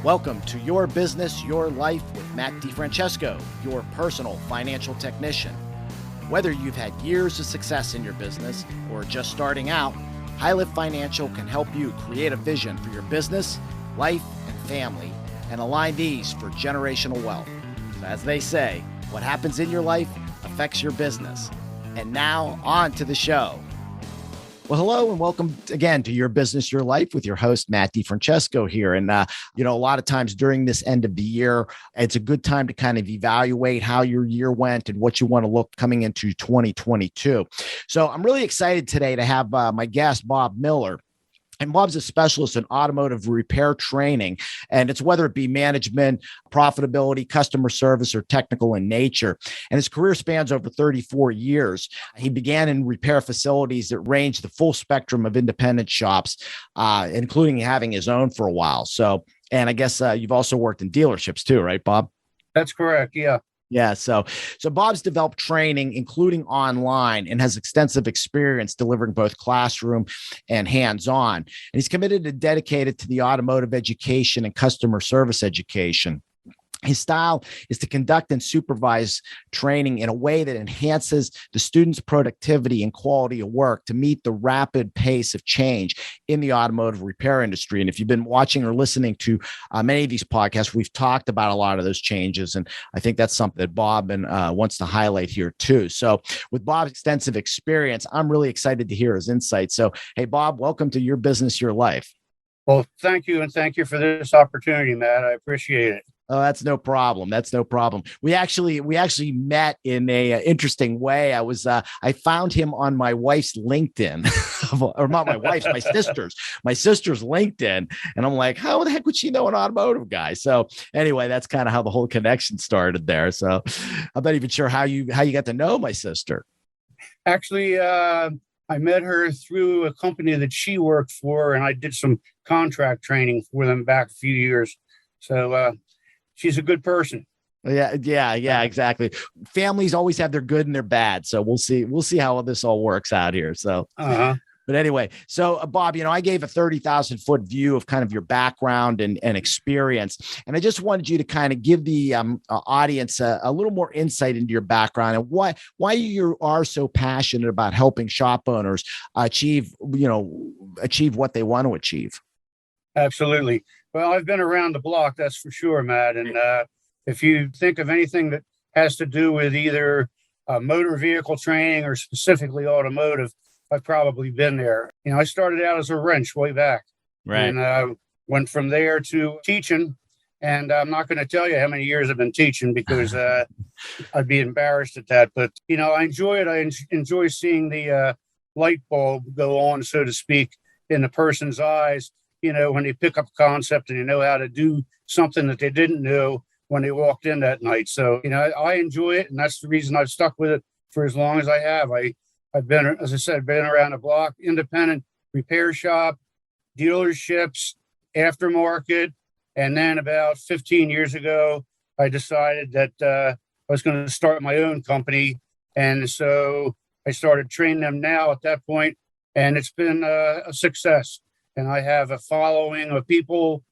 Welcome to Your Business, Your Life with Matt DiFrancesco, your personal financial technician. Whether you've had years of success in your business or just starting out, High Lift Financial can help you create a vision for your business, life, and family, and align these for generational wealth. So as they say, what happens in your life affects your business. And now, on to the show. Well, hello and welcome again to Your Business, Your Life with your host, Matt DiFrancesco here. And, a lot of times during this end of the year, it's a good time to kind of evaluate how your year went and what you want to look coming into 2022. So I'm really excited today to have my guest, Bob Miller. And Bob's a specialist in automotive repair training, and it's whether it be management, profitability, customer service, or technical in nature. And his career spans over 34 years. He began in repair facilities that range the full spectrum of independent shops, including having his own for a while. So, and I guess you've also worked in dealerships too, right, Bob? That's correct. Yeah. Yeah. So Bob's developed training, including online, and has extensive experience delivering both classroom and hands-on. And he's committed and dedicated to the automotive education and customer service education. His style is to conduct and supervise training in a way that enhances the students' productivity and quality of work to meet the rapid pace of change in the automotive repair industry. And if you've been watching or listening to many of these podcasts, we've talked about a lot of those changes. And I think that's something that Bob wants to highlight here too. So with Bob's extensive experience, I'm really excited to hear his insights. So, hey, Bob, welcome to Your Business, Your Life. Well, thank you. And thank you for this opportunity, Matt. I appreciate it. Oh, that's no problem. That's no problem. We actually met in a interesting way. I found him on my wife's LinkedIn, or not my wife's, my sister's LinkedIn. And I'm like, how the heck would she know an automotive guy? So anyway, that's kind of how the whole connection started there. So I'm not even sure how you got to know my sister. Actually, I met her through a company that she worked for, and I did some contract training for them back a few years. So, she's a good person. Yeah, exactly. Families always have their good and their bad. So we'll see how this all works out here. So, But anyway, so Bob, I gave a 30,000 foot view of kind of your background and experience. And I just wanted you to kind of give the audience a little more insight into your background and why you are so passionate about helping shop owners achieve what they want to achieve. Absolutely. Well, I've been around the block, that's for sure, Matt. And if you think of anything that has to do with either motor vehicle training or specifically automotive, I've probably been there. I started out as a wrench way back. Right. And went from there to teaching. And I'm not going to tell you how many years I've been teaching because I'd be embarrassed at that. But, I enjoy it. I enjoy seeing the light bulb go on, so to speak, in the person's eyes. When they pick up a concept and they know how to do something that they didn't know when they walked in that night. So, I enjoy it. And that's the reason I've stuck with it for as long as I have. I've been, as I said, been around the block, independent repair shop, dealerships, aftermarket. And then about 15 years ago, I decided that I was going to start my own company. And so I started training them now at that point, and it's been a success. And I have a following of people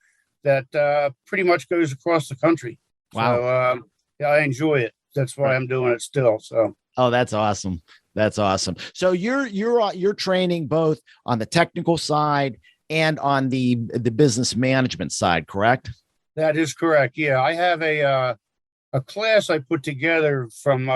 that pretty much goes across the country. Wow. So I enjoy it. That's why I'm doing it still. So. Oh, that's awesome. That's awesome. So you're training both on the technical side and on the business management side, correct? That is correct. Yeah, I have a class I put together from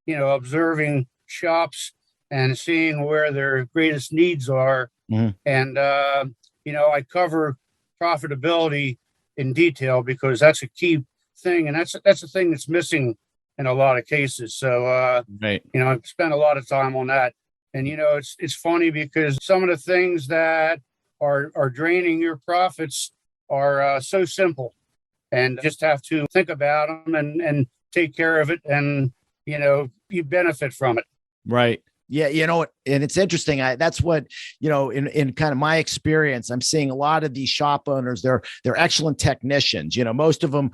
observing shops and seeing where their greatest needs are. Mm-hmm. And, I cover profitability in detail because that's a key thing. And that's the thing that's missing in a lot of cases. So, right. I've spent a lot of time on that. And, it's funny because some of the things that are draining your profits are so simple, and just have to think about them and take care of it. And, you benefit from it. Right. Yeah, and it's interesting. That's what, in kind of my experience, I'm seeing a lot of these shop owners. They're excellent technicians. Most of them,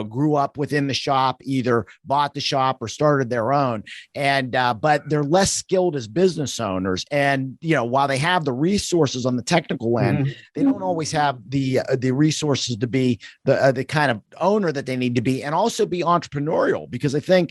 grew up within the shop, either bought the shop or started their own, and but they're less skilled as business owners. And while they have the resources on the technical end, they don't always have the resources to be the kind of owner that they need to be, and also be entrepreneurial. Because I think,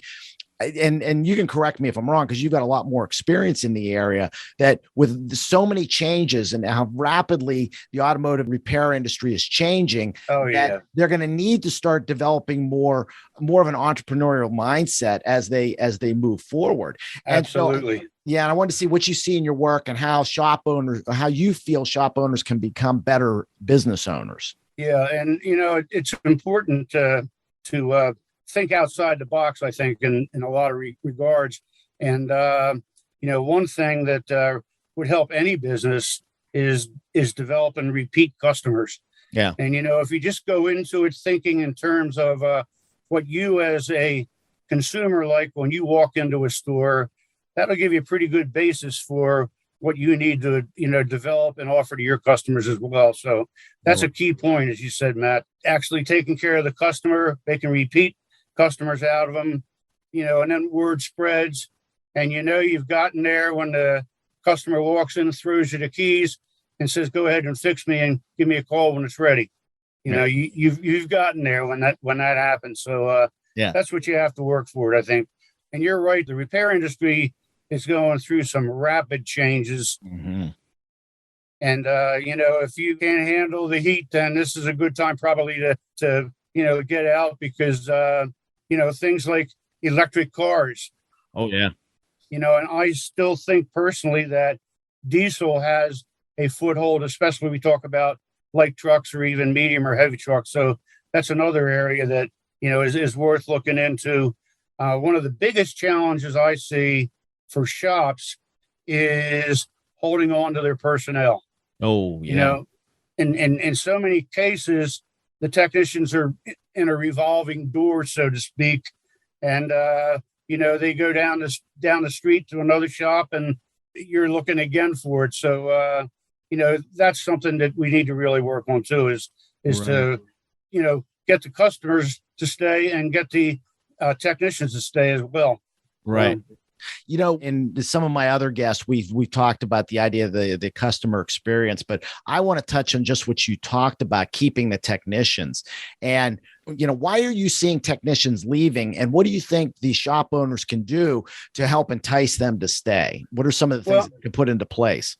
and you can correct me if I'm wrong, because you've got a lot more experience in the area, that with so many changes and how rapidly the automotive repair industry is changing, that they're going to need to start developing more of an entrepreneurial mindset as they move forward. Absolutely. And and I wanted to see what you see in your work and how you feel shop owners can become better business owners. Yeah. And, it's important to think outside the box, I think, in a lot of regards. And, one thing that would help any business is develop and repeat customers. Yeah. And, if you just go into it thinking in terms of what you as a consumer like when you walk into a store, that'll give you a pretty good basis for what you need to, develop and offer to your customers as well. So that's a key point, as you said, Matt, actually taking care of the customer, making repeat customers out of them, and then word spreads. And you've gotten there when the customer walks in, throws you the keys and says, go ahead and fix me and give me a call when it's ready. You've gotten there when that happens. So that's what you have to work for, I think. And you're right, the repair industry is going through some rapid changes. Mm-hmm. And if you can't handle the heat, then this is a good time probably to get out, because things like electric cars. Oh, yeah. And I still think personally that diesel has a foothold, especially when we talk about light trucks or even medium or heavy trucks. So that's another area that, is worth looking into. One of the biggest challenges I see for shops is holding on to their personnel. Oh, yeah. In so many cases, the technicians are in a revolving door, so to speak. And, they go down the street to another shop and you're looking again for it. So, that's something that we need to really work on too, is to, get the customers to stay and get the technicians to stay as well. Right. And some of my other guests, we've talked about the idea of the customer experience, but I want to touch on just what you talked about, keeping the technicians. And, why are you seeing technicians leaving? And what do you think the shop owners can do to help entice them to stay? What are some of the things that you can put into place?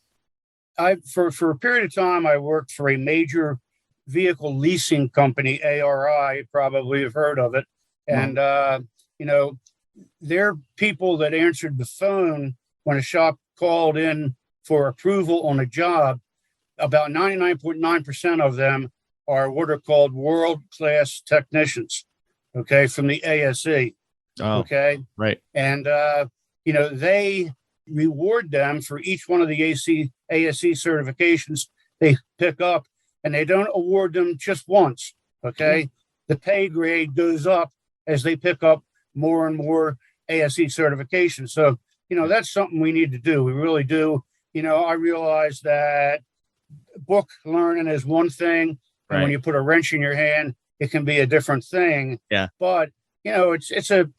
For a period of time, I worked for a major vehicle leasing company, ARI, probably have heard of it. And, they're people that answered the phone when a shop called in for approval on a job. About 99.9% of them are what are called world-class technicians, from the ASE. Oh, right. And, they reward them for each one of the ASE certifications they pick up, and they don't award them just once, The pay grade goes up as they pick up more and more ASE certifications. So, that's something we need to do. We really do. I realize that book learning is one thing. And when you put a wrench in your hand, it can be a different thing. Yeah. But, it's a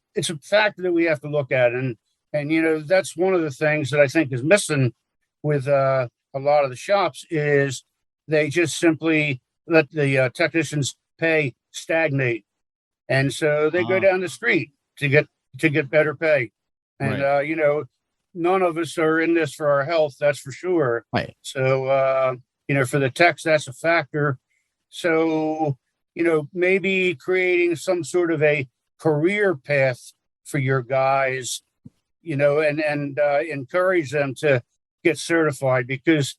factor that we have to look at. And that's one of the things that I think is missing with a lot of the shops is they just simply let the technicians' pay stagnate. And so they go down the street to get better pay. And, none of us are in this for our health, that's for sure. Right. So, for the techs, that's a factor. So, maybe creating some sort of a career path for your guys, and encourage them to get certified, because,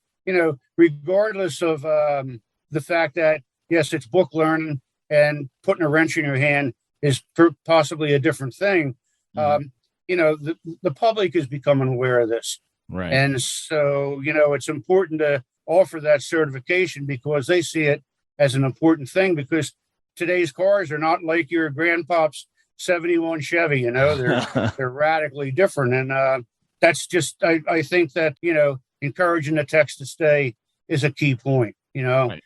regardless of the fact that, yes, it's book learning and putting a wrench in your hand is possibly a different thing. The public is becoming aware of this. Right. And so, it's important to offer that certification because they see it as an important thing, because today's cars are not like your grandpop's 71 Chevy, they're radically different. And, that's just, I think that, encouraging the techs to stay is a key point, Right.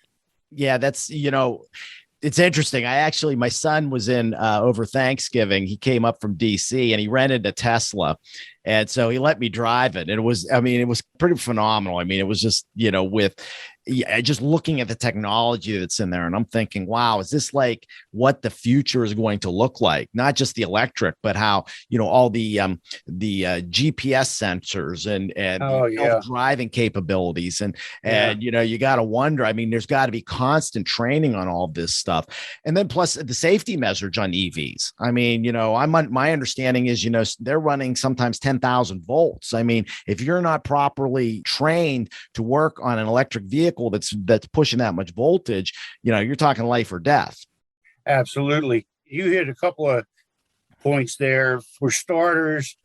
Yeah, that's, it's interesting. My son was in over Thanksgiving. He came up from DC and he rented a Tesla. And so he let me drive it. And it was pretty phenomenal. I mean, it was just, just looking at the technology that's in there. And I'm thinking, wow, is this like what the future is going to look like? Not just the electric, but how, all the GPS sensors and self-driving capabilities. And you got to wonder, I mean, there's got to be constant training on all this stuff. And then plus the safety measures on EVs. I mean, my understanding is, they're running sometimes 10,000 volts. I mean, if you're not properly trained to work on an electric vehicle that's pushing that much voltage, you're talking life or death. Absolutely. You hit a couple of points there. For starters,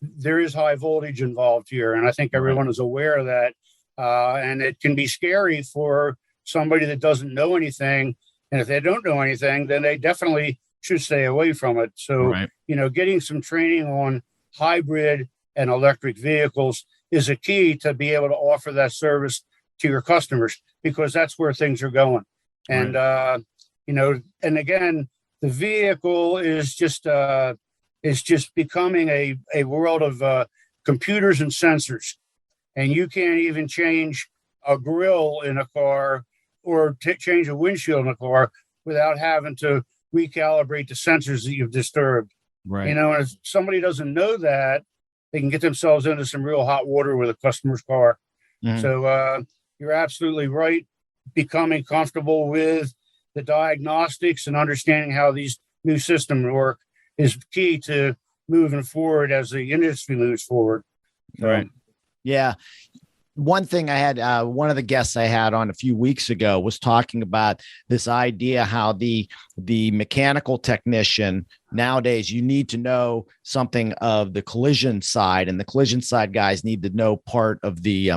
there is high voltage involved here, and I think everyone is aware of that. And it can be scary for somebody that doesn't know anything. And if they don't know anything, then they definitely should stay away from it. So, getting some training on hybrid and electric vehicles is a key to be able to offer that service to your customers, because that's where things are going. And, and again, the vehicle is just becoming a world of computers and sensors. And you can't even change a grill in a car or change a windshield in a car without having to recalibrate the sensors that you've disturbed. Right. And if somebody doesn't know that, they can get themselves into some real hot water with a customer's car. Mm-hmm. So you're absolutely right. Becoming comfortable with the diagnostics and understanding how these new systems work is key to moving forward as the industry moves forward. Right. Yeah. One thing I had, one of the guests I had on a few weeks ago was talking about this idea how the mechanical technician nowadays, you need to know something of the collision side, and the collision side guys need to know part of the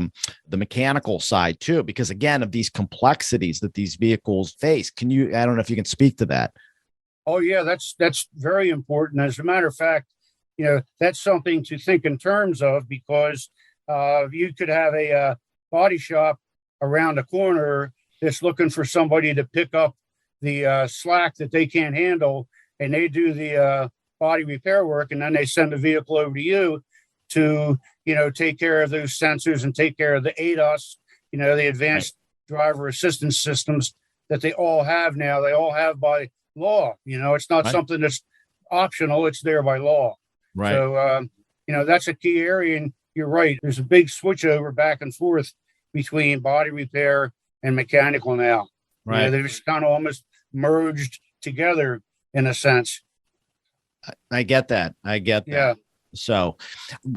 mechanical side too, because again, of these complexities that these vehicles face. I don't know if you can speak to that. Oh yeah, that's very important. As a matter of fact, that's something to think in terms of, because you could have a body shop around the corner that's looking for somebody to pick up the slack that they can't handle, and they do the body repair work, and then they send the vehicle over to you to, take care of those sensors and take care of the ADAS, the advanced driver assistance systems that they all have now. They all have by law. It's not something that's optional. It's there by law. Right. So, that's a key area. And you're right. There's a big switch over back and forth between body repair and mechanical now. Right. They're just kind of almost merged together in a sense. I get that. Yeah. So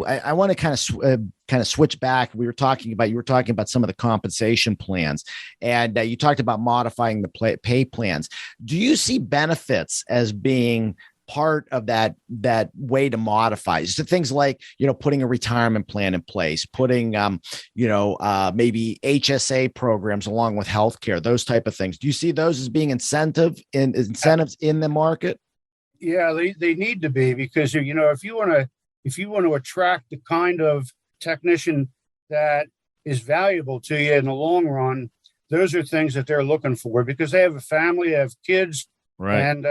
I want to kind of switch back. You were talking about some of the compensation plans, and you talked about modifying the pay plans. Do you see benefits as being part of that way to modify? So things like, putting a retirement plan in place, putting, maybe HSA programs along with healthcare, those type of things. Do you see those as being incentives in the market? Yeah, they need to be, because, if you want to attract the kind of technician that is valuable to you in the long run, those are things that they're looking for, because they have a family, they have kids, and,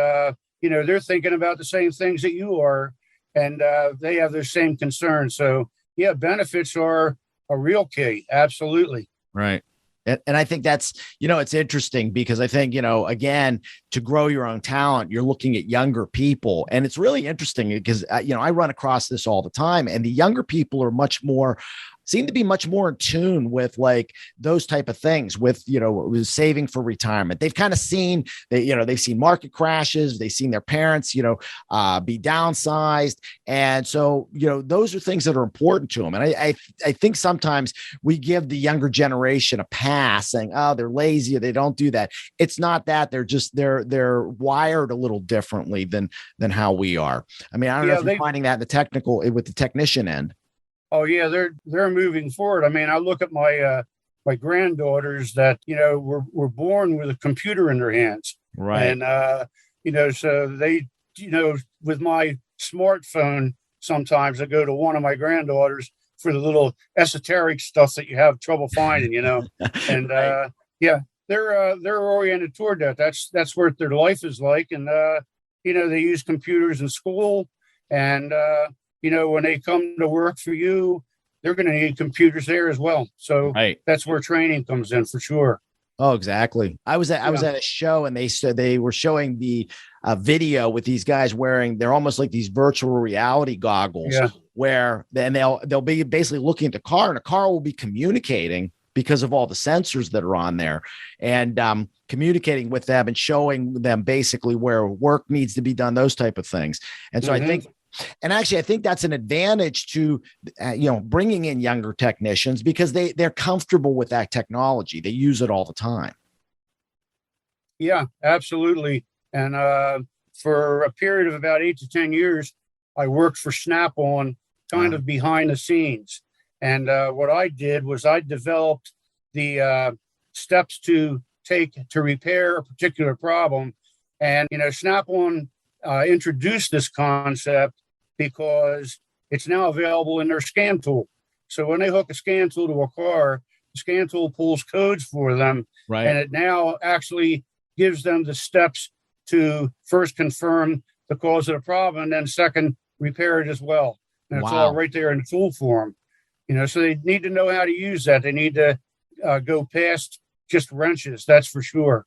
they're thinking about the same things that you are, and they have their same concerns. So, yeah, benefits are a real key. Absolutely. Right. And I think that's, it's interesting, because I think, again, to grow your own talent, you're looking at younger people. And it's really interesting because, I run across this all the time, and the younger people are seem to be much more in tune with like those type of things, with, saving for retirement. They've kind of seen, they've seen market crashes. They've seen their parents, be downsized. And so, those are things that are important to them. And I think sometimes we give the younger generation a pass, saying, oh, they're lazy, or they don't do that. It's not that. They're wired a little differently than how we are. I mean, I don't know if you're finding that with the technician end. Oh yeah, they're moving forward. I mean, I look at my my granddaughters that were born with a computer in their hands, right? And so they with my smartphone, sometimes. I go to one of my granddaughters for the little esoteric stuff that you have trouble finding, and Right. yeah, they're oriented toward that. That's what their life is like, and they use computers in school, and when they come to work for you, they're going to need computers there as well. So Right. that's where training comes in for sure. Oh, exactly. I was Yeah, at a show and they said they were showing the video with these guys wearing, they're almost like these virtual reality goggles yeah, where then they'll be basically looking at the car and the car will be communicating because of all the sensors that are on there and communicating with them and showing them basically where work needs to be done, those type of things. And so I hmm think and actually, I think that's an advantage to, bringing in younger technicians because they're comfortable with that technology. They use it all the time. yeah, absolutely. And for a period of about 8 to 10 years, I worked for Snap-on, kind of behind the scenes. And what I did was I developed the steps to take to repair a particular problem. And Snap-on introduced this concept because it's now available in their scan tool. So when they hook a scan tool to a car, the scan tool pulls codes for them, Right. and it now actually gives them the steps to first confirm the cause of the problem, and then second, repair it as well. And it's all Wow. right there in the tool form. So they need to know how to use that. They need to go past just wrenches. That's for sure.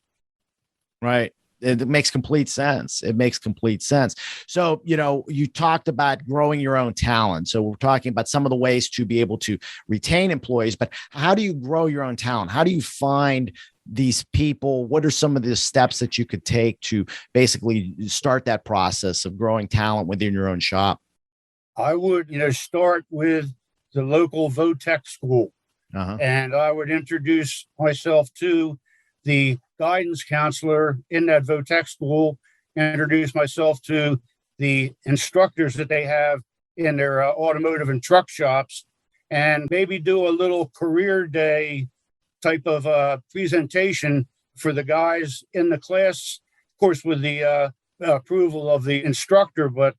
Right. It makes complete sense. It makes complete sense. So, you talked about growing your own talent. So we're talking about some of the ways to be able to retain employees, but how do you grow your own talent? How do you find these people? What are some of the steps that you could take to basically start that process of growing talent within your own shop? I would, start with the local VOTEC school, Uh-huh. and I would introduce myself to the guidance counselor in that VOTEC school, introduce myself to the instructors that they have in their automotive and truck shops, and maybe do a little career day type of presentation for the guys in the class, of course, with the approval of the instructor, but,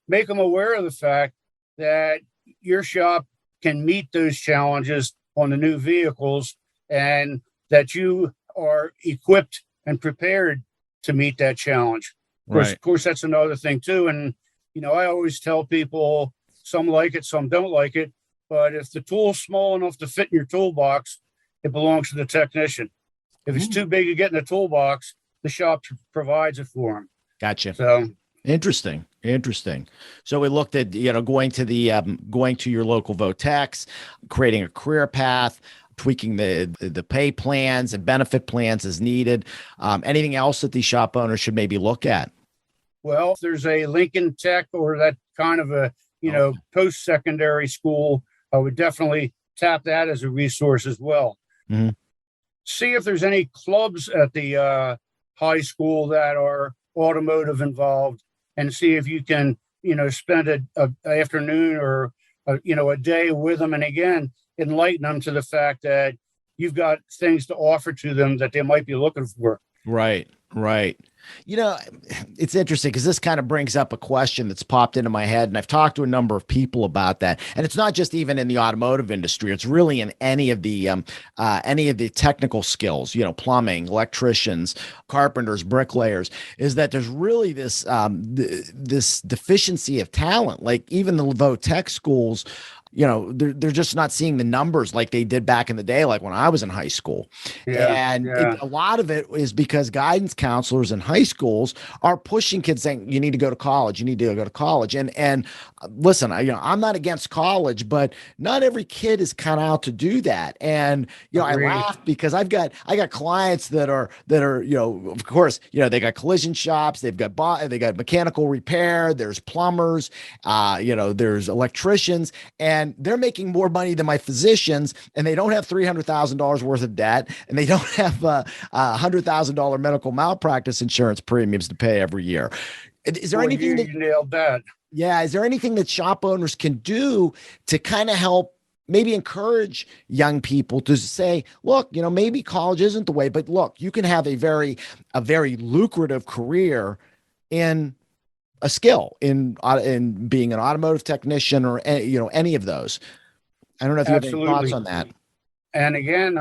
make them aware of the fact that your shop can meet those challenges on the new vehicles and that you are equipped and prepared to meet that challenge. Right. Of course, that's another thing too. And, I always tell people some like it, some don't like it. But if the tool's small enough to fit in your toolbox, it belongs to the technician. If it's too big to get in the toolbox, the shop provides it for them. Gotcha. So Interesting. So we looked at, going to your local VOTEX, creating a career path, tweaking the pay plans and benefit plans as needed. Anything else that the shop owners should maybe look at? well, if there's a Lincoln Tech or that kind of a, Okay. post-secondary school, I would definitely tap that as a resource as well. Mhm. See if there's any clubs at the high school that are automotive involved, and see if you can, spend a afternoon or a day with them, and again, enlighten them to the fact that you've got things to offer to them that they might be looking for. Right. It's interesting because this kind of brings up a question that's popped into my head, and I've talked to a number of people about that. And it's not just even in the automotive industry; it's really in any of the technical skills, plumbing, electricians, carpenters, bricklayers. Is that there's really this deficiency of talent? Like even the VOTEC schools. They're just not seeing the numbers like they did back in the day, like when I was in high school. Yeah, And yeah, a lot of it is because guidance counselors in high schools are pushing kids saying, you need to go to college, you need to go to college. And listen, I'm not against college, but not every kid is kind of out to do that. And, I agreed. laugh because I got clients that are, of course, they got collision shops, they got mechanical repair, there's plumbers, there's electricians, and they're making more money than my physicians, and they don't have $300,000 worth of debt, and they don't have $100,000 medical malpractice insurance premiums to pay every year. Is there Boy, anything you nailed that. yeah, is there anything that shop owners can do to kind of help maybe encourage young people to say, look, maybe college isn't the way, but look, you can have a very lucrative career in a skill in being an automotive technician or any of those. I don't know if you have any thoughts Absolutely. on that. And again,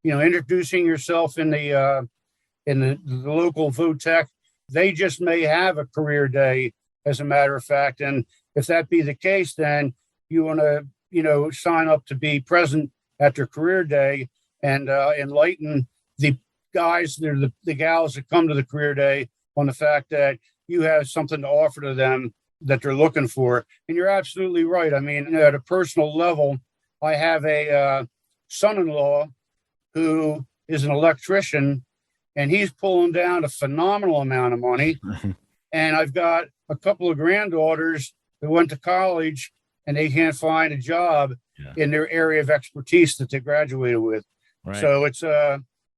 introducing yourself in the local food tech, they just may have a career day, as a matter of fact. And if that be the case, then you want to, sign up to be present at their career day and enlighten the guys, the gals that come to the career day on the fact that you have something to offer to them that they're looking for. And you're absolutely right. I mean, at a personal level, I have a son-in-law who is an electrician, and he's pulling down a phenomenal amount of money. And I've got a couple of granddaughters that went to college and they can't find a job in their area of expertise that they graduated with. Right. So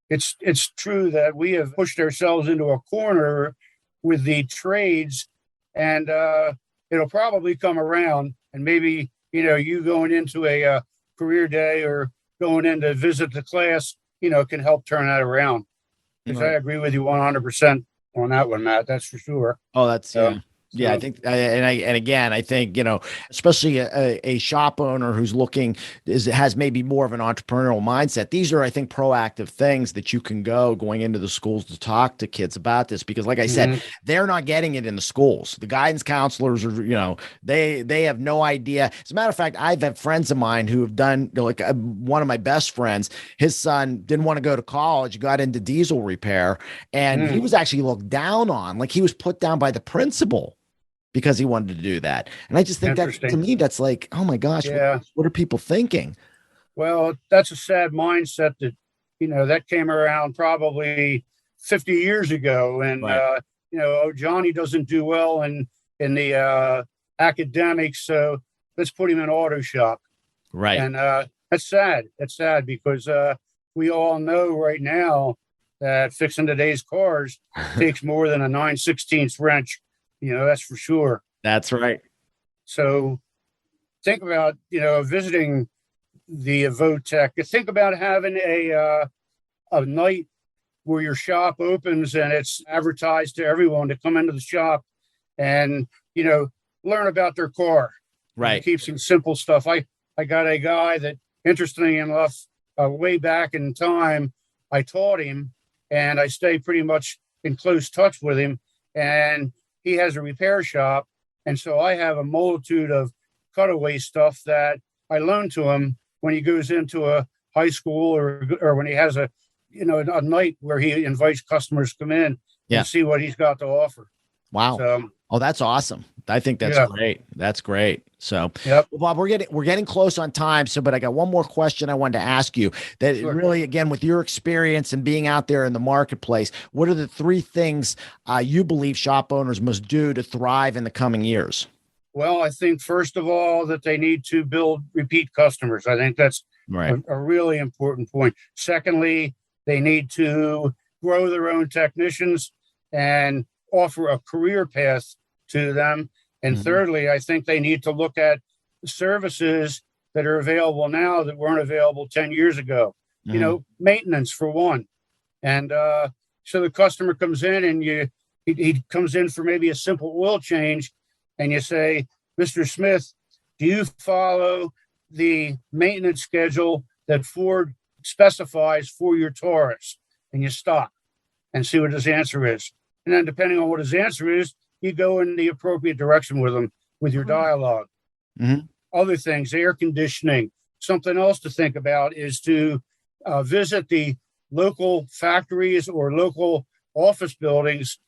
it's true that we have pushed ourselves into a corner with the trades, and it'll probably come around. And maybe, you going into a career day or going in to visit the class, can help turn that around. Because I agree with you 100% on that one, Matt. That's for sure. Oh, that's yeah. I think, and again, I think especially a shop owner who's looking has maybe more of an entrepreneurial mindset. These are, I think, proactive things that you can going into the schools to talk to kids about this, because, like I said, they're not getting it in the schools. The guidance counselors are, they have no idea. As a matter of fact, I've had friends of mine who have done, one of my best friends, his son didn't want to go to college, got into diesel repair, and he was actually looked down on, like he was put down by the principal, because he wanted to do that. And I just think that, to me, that's like, oh my gosh, what are people thinking? Well, that's a sad mindset that, that came around probably 50 years ago. And, Johnny doesn't do well in the academics, so let's put him in auto shop. Right. And that's sad. That's sad because we all know right now that fixing today's cars takes more than a 9/16 wrench. That's for sure. That's right. So think about, visiting the Votech. Think about having a night where your shop opens and it's advertised to everyone to come into the shop and, learn about their car. Right. Keep some simple stuff. I got a guy that, interestingly enough, way back in time, I taught him, and I stay pretty much in close touch with him. And he has a repair shop. And so I have a multitude of cutaway stuff that I loan to him when he goes into a high school or when he has a night where he invites customers to come in and see what he's got to offer. Wow. So, that's awesome. I think that's great. That's great. So, well, Bob, we're getting close on time. So, but I got one more question I wanted to ask you that really, again, with your experience and being out there in the marketplace, what are the 3 things you believe shop owners must do to thrive in the coming years? Well, I think, first of all, that they need to build repeat customers. I think that's a really important point. Secondly, they need to grow their own technicians and offer a career path to them. And thirdly, I think they need to look at services that are available now that weren't available 10 years ago. Maintenance, for one. And so the customer comes in and he comes in for maybe a simple oil change, and you say, Mr. Smith, do you follow the maintenance schedule that Ford specifies for your Taurus? And you stop and see what his answer is. And then, depending on what his answer is, you go in the appropriate direction with them with your dialogue. Other things, air conditioning. Something else to think about is to visit the local factories or local office buildings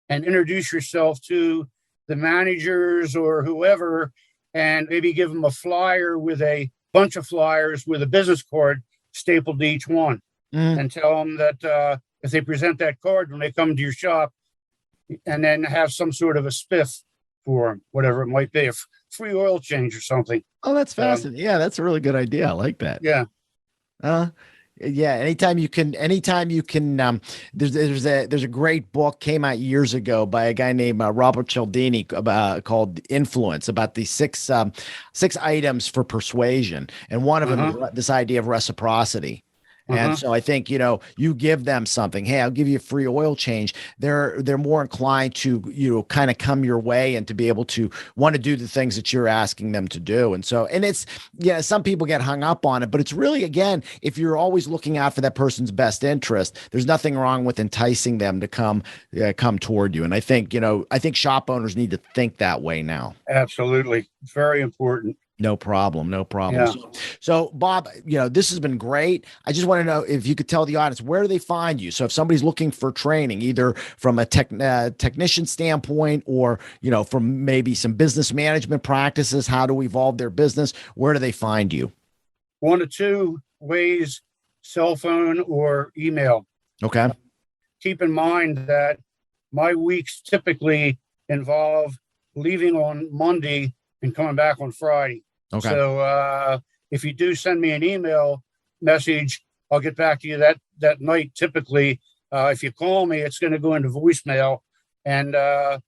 and introduce yourself to the managers or whoever, and maybe give them a flyer with a bunch of flyers with a business card stapled to each one, and tell them that if they present that card when they come to your shop, and then have some sort of a spiff for them, whatever it might be, a free oil change or something. Oh, that's fascinating. That's a really good idea. I like that. Yeah. Anytime you can, there's a great book came out years ago by a guy named Robert Cialdini called Influence, about the six items for persuasion. And one of them is this idea of reciprocity. And Uh-huh. so I think, you give them something. Hey, I'll give you a free oil change. They're more inclined to, kind of come your way and to be able to want to do the things that you're asking them to do. And so, and it's, some people get hung up on it, but it's really, again, if you're always looking out for that person's best interest, there's nothing wrong with enticing them to come toward you. And I think shop owners need to think that way now. Absolutely. Very important. No problem. No problem. Yeah. So, Bob, this has been great. I just want to know if you could tell the audience, where do they find you? So if somebody's looking for training, either from a technician standpoint or, from maybe some business management practices, how to evolve their business, where do they find you? One of two ways, cell phone or email. Okay. Keep in mind that my weeks typically involve leaving on Monday and coming back on Friday. Okay. So if you do send me an email message, I'll get back to you that night. Typically, if you call me, it's going to go into voicemail, and I'll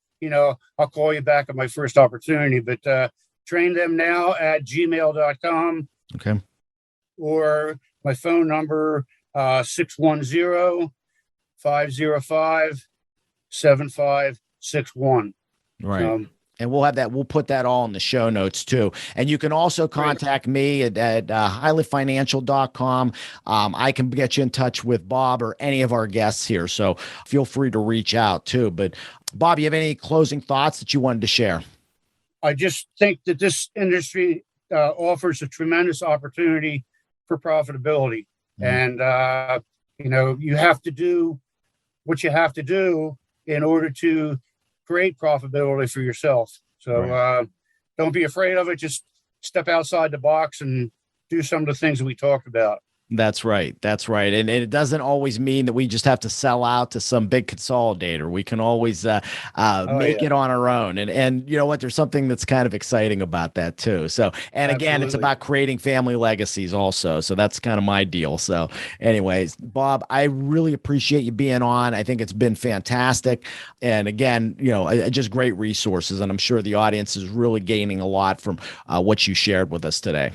call you back at my first opportunity. But train them now at gmail.com. Okay. Or my phone number 610-505-7561. Right. And we'll put that all in the show notes too. And you can also contact me at highliftfinancial.com. I can get you in touch with Bob or any of our guests here. So feel free to reach out too. But Bob, you have any closing thoughts that you wanted to share? I just think that this industry offers a tremendous opportunity for profitability. Mm-hmm. And, you have to do what you have to do in order to create profitability for yourself. So don't be afraid of it. Just step outside the box and do some of the things that we talked about. That's right. That's right. And it doesn't always mean that we just have to sell out to some big consolidator. We can always make it on our own. And you know what? There's something that's kind of exciting about that too. So, and again, it's about creating family legacies also. So that's kind of my deal. So anyways, Bob, I really appreciate you being on. I think it's been fantastic. And again, just great resources. And I'm sure the audience is really gaining a lot from what you shared with us today.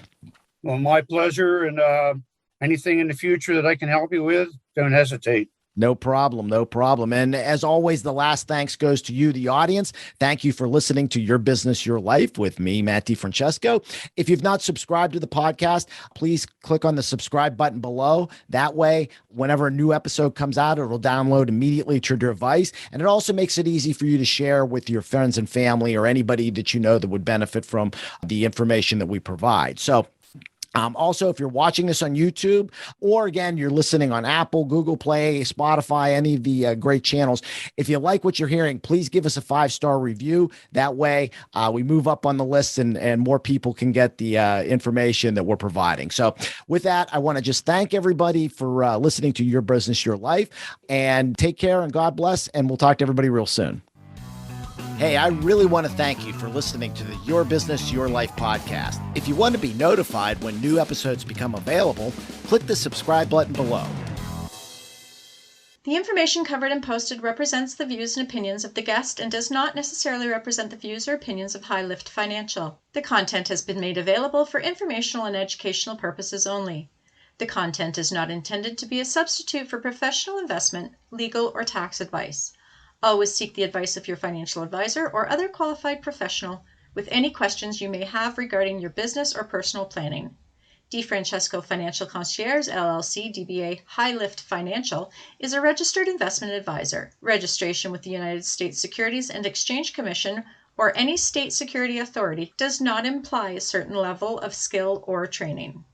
Well, my pleasure. And, anything in the future that I can help you with, don't hesitate. No problem. No problem. And as always, the last thanks goes to you, the audience. Thank you for listening to Your Business, Your Life with me, Matt DiFrancesco. If you've not subscribed to the podcast, please click on the subscribe button below. That way, whenever a new episode comes out, it'll download immediately to your device. And it also makes it easy for you to share with your friends and family or anybody that you know that would benefit from the information that we provide. So, also, if you're watching this on YouTube, or again, you're listening on Apple, Google Play, Spotify, any of the great channels, if you like what you're hearing, please give us a 5-star review. That way we move up on the list and more people can get the information that we're providing. So with that, I want to just thank everybody for listening to Your Business, Your Life, and take care and God bless. And we'll talk to everybody real soon. Hey, I really want to thank you for listening to the Your Business, Your Life podcast. If you want to be notified when new episodes become available, click the subscribe button below. The information covered and posted represents the views and opinions of the guest and does not necessarily represent the views or opinions of High Lift Financial. The content has been made available for informational and educational purposes only. The content is not intended to be a substitute for professional investment, legal, or tax advice. Always seek the advice of your financial advisor or other qualified professional with any questions you may have regarding your business or personal planning. DiFrancesco Financial Concierge, LLC, DBA High Lift Financial, is a registered investment advisor. Registration with the United States Securities and Exchange Commission or any state security authority does not imply a certain level of skill or training.